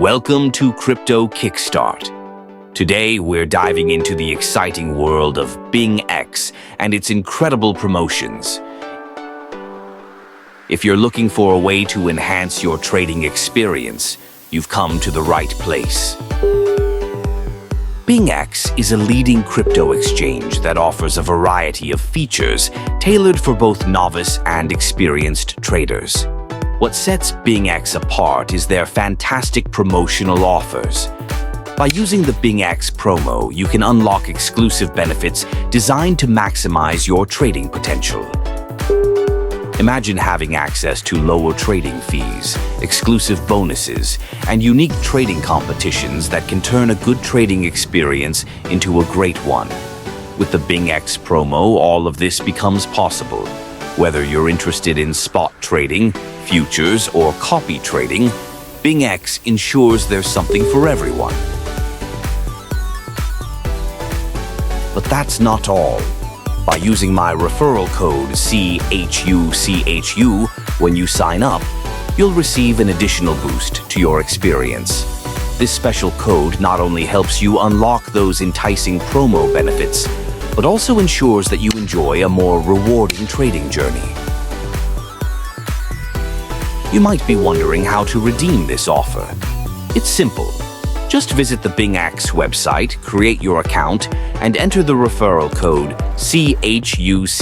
Welcome to Crypto Kickstart. Today, we're diving into the exciting world of BingX and its incredible promotions. If you're looking for a way to enhance your trading experience, you've come to the right place. BingX is a leading crypto exchange that offers a variety of features tailored for both novice and experienced traders. What sets BingX apart is their fantastic promotional offers. By using the BingX promo, you can unlock exclusive benefits designed to maximize your trading potential. Imagine having access to lower trading fees, exclusive bonuses, and unique trading competitions that can turn a good trading experience into a great one. With the BingX promo, all of this becomes possible. Whether you're interested in spot trading, futures, or copy trading, BingX ensures there's something for everyone. But that's not all. By using my referral code CHUCHU when you sign up, you'll receive an additional boost to your experience. This special code not only helps you unlock those enticing promo benefits, but also ensures that you enjoy a more rewarding trading journey. You might be wondering how to redeem this offer. It's simple. Just visit the BingX website, create your account, and enter the referral code CHUCHU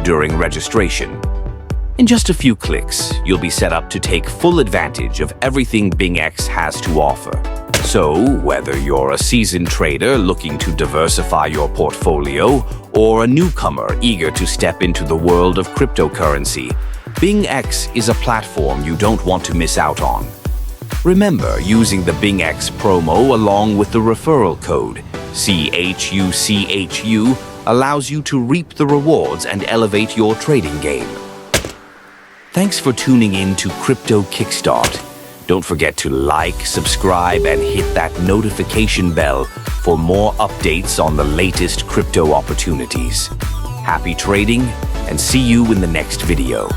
during registration. In just a few clicks, you'll be set up to take full advantage of everything BingX has to offer. So, whether you're a seasoned trader looking to diversify your portfolio or a newcomer eager to step into the world of cryptocurrency, BingX is a platform you don't want to miss out on. Remember, using the BingX promo along with the referral code CHUCHU allows you to reap the rewards and elevate your trading game. Thanks for tuning in to Crypto Kickstart. Don't forget to like, subscribe, and hit that notification bell for more updates on the latest crypto opportunities. Happy trading, and see you in the next video.